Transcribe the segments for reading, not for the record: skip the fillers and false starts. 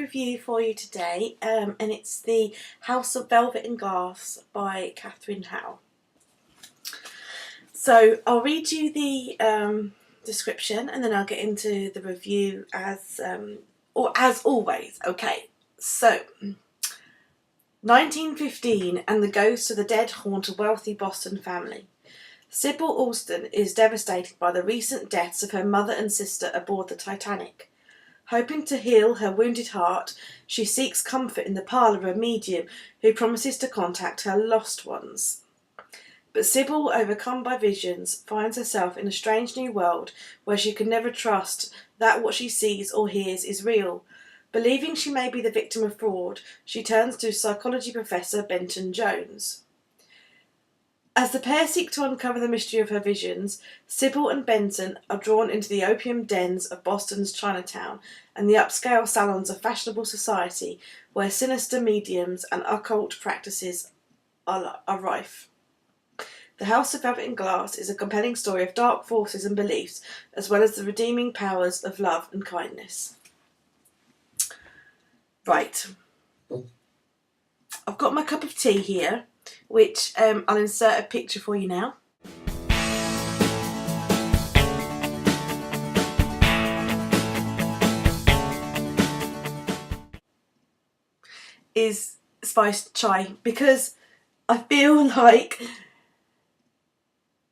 review for you today, and it's The House of Velvet and Glass by Katherine Howe. So I'll read you the description and then I'll get into the review as always. Okay, so 1915 and the ghosts of the dead haunt a wealthy Boston family. Sybil Alston is devastated by the recent deaths of her mother and sister aboard the Titanic. Hoping to heal her wounded heart, she seeks comfort in the parlour of a medium who promises to contact her lost ones. But Sybil, overcome by visions, finds herself in a strange new world where she can never trust that what she sees or hears is real. Believing she may be the victim of fraud, she turns to psychology professor Benton Jones. As the pair seek to uncover the mystery of her visions, Sybil and Benton are drawn into the opium dens of Boston's Chinatown and the upscale salons of fashionable society where sinister mediums and occult practices are rife. The House of Velvet and Glass is a compelling story of dark forces and beliefs, as well as the redeeming powers of love and kindness. Right. I've got my cup of tea here, which I'll insert a picture for you now. Is spiced chai, because I feel like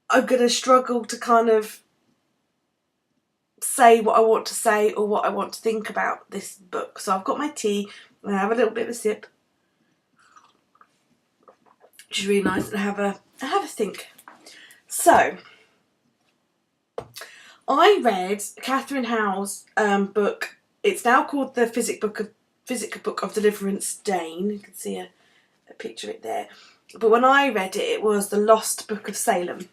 I'm going to struggle to kind of say what I want to say or what I want to think about this book. So I've got my tea and I have a little bit of a sip, which is really nice, and have a think. So I read Katherine Howe's book. It's now called The Physic Book of Deliverance Dane. You can see a picture of it there. But when I read it, it was The Lost Book of Salem.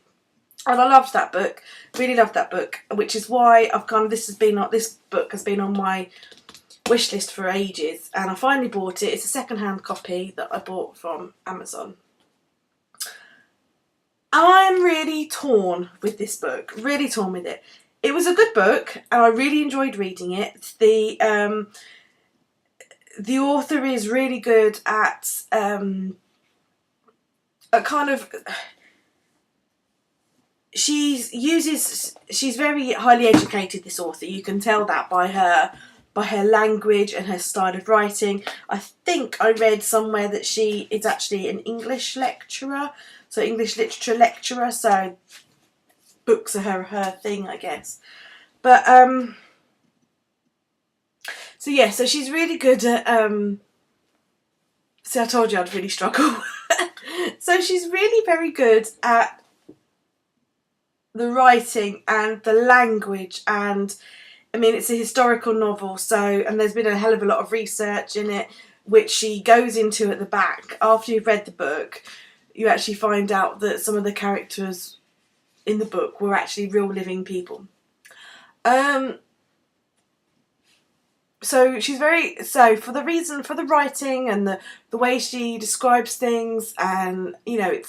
And I loved that book, really loved that book, which is why this book has been on my wish list for ages, and I finally bought it. It's a second-hand copy that I bought from Amazon. I'm really torn with this book, really torn with it. It was a good book, and I really enjoyed reading it. The author is really good at a kind of... She's very highly educated, this author. You can tell that by her language and her style of writing. I think I read somewhere that she is actually an English lecturer, so English literature lecturer, so books are her thing, I guess. But so she's really good at see, I told you I'd really struggle. So she's really very good at the writing and the language, and I mean, it's a historical novel, and there's been a hell of a lot of research in it, which she goes into at the back. After you've read the book, you actually find out that some of the characters in the book were actually real living people. So she's for the writing and the way she describes things, and it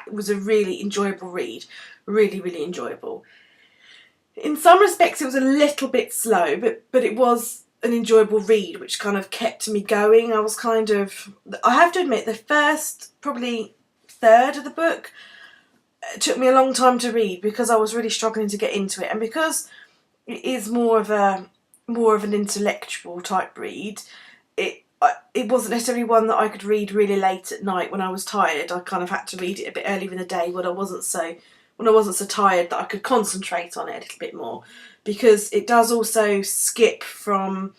was a really enjoyable read. Really, really enjoyable. In some respects it was a little bit slow, but it was an enjoyable read, which kind of kept me going. I have to admit, the first probably third of the book took me a long time to read because I was really struggling to get into it, and because it is more of an intellectual type read, it wasn't necessarily one that I could read really late at night when I was tired. I kind of had to read it a bit earlier in the day when I wasn't so tired that I could concentrate on it a little bit more, because it does also skip from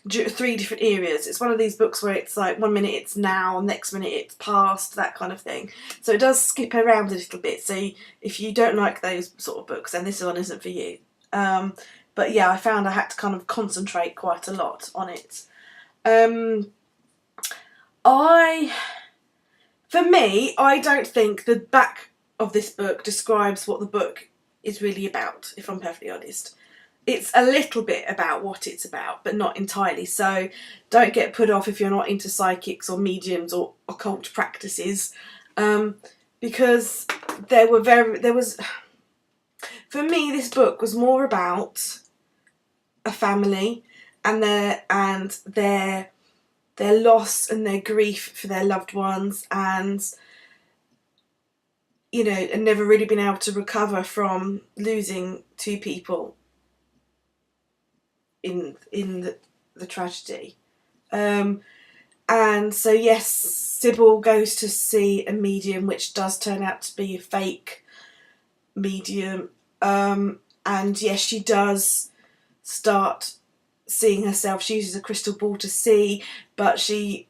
3 different areas. It's one of these books where it's like 1 minute it's now, next minute it's past, that kind of thing. So it does skip around a little bit. So if you don't like those sort of books, then this one isn't for you. But yeah, I found I had to kind of concentrate quite a lot on it. For me, I don't think the back of this book describes what the book is really about, if I'm perfectly honest. It's a little bit about what it's about, but not entirely. So don't get put off if you're not into psychics or mediums or occult practices, because for me, this book was more about a family their loss and their grief for their loved ones, and and never really been able to recover from losing two people in the tragedy. And so yes, Sybil goes to see a medium, which does turn out to be a fake medium. And yes, she does start seeing herself. She uses a crystal ball to see, but she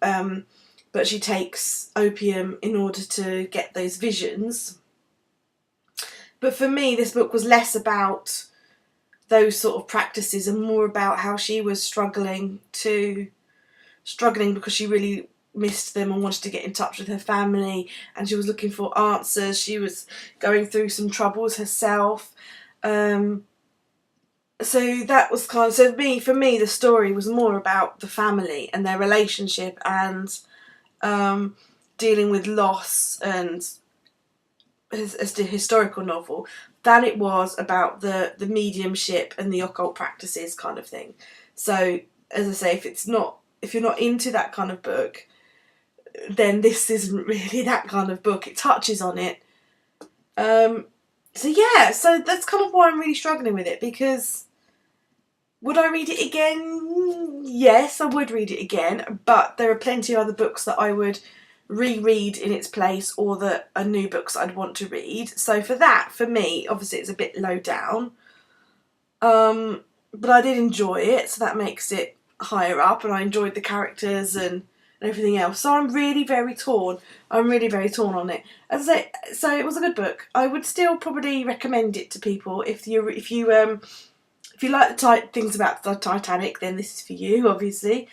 takes opium in order to get those visions. But for me, this book was less about those sort of practices and more about how she was struggling because she really missed them and wanted to get in touch with her family, and she was looking for answers. She was going through some troubles herself. So that was kind of, so for me the story was more about the family and their relationship, and dealing with loss, and as the historical novel, than it was about the mediumship and the occult practices kind of thing. So as I say, if you're not into that kind of book, then this isn't really that kind of book. It touches on it. So that's kind of why I'm really struggling with it, because would I read it again? Yes, I would read it again, but there are plenty of other books that I would reread in its place, or that are new books I'd want to read. So for me, obviously it's a bit low down. But I did enjoy it, so that makes it higher up, and I enjoyed the characters and everything else. So I'm really very torn. I'm really very torn on it. As I say, so it was a good book. I would still probably recommend it to people. If you like the things about the Titanic, then this is for you, obviously.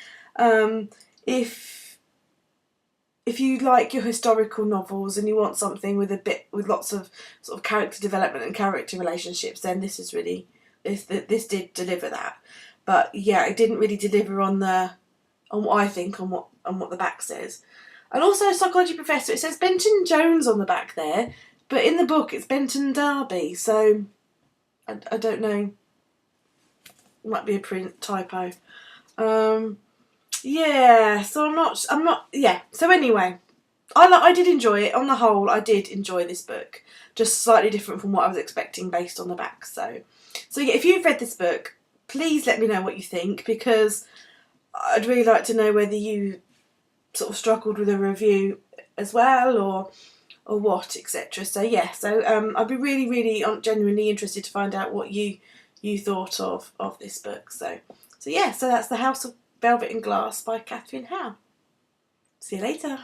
If you like your historical novels and you want something with lots of sort of character development and character relationships, then this is really this did deliver that. But yeah, it didn't really deliver on what I think, on what the back says. And also, Psychology Professor, it says Benton Jones on the back there, but in the book it's Benton Darby, so I don't know. It might be a print typo. Yeah, so I'm not. Yeah. So anyway, I did enjoy it. On the whole, I did enjoy this book. Just slightly different from what I was expecting based on the back. So yeah, if you've read this book, please let me know what you think, because I'd really like to know whether you sort of struggled with a review as well, or what, etc. So yeah, I'd be really, really genuinely interested to find out what you thought of this book. So yeah, so that's The House of Velvet and Glass by Katherine Howe. See you later.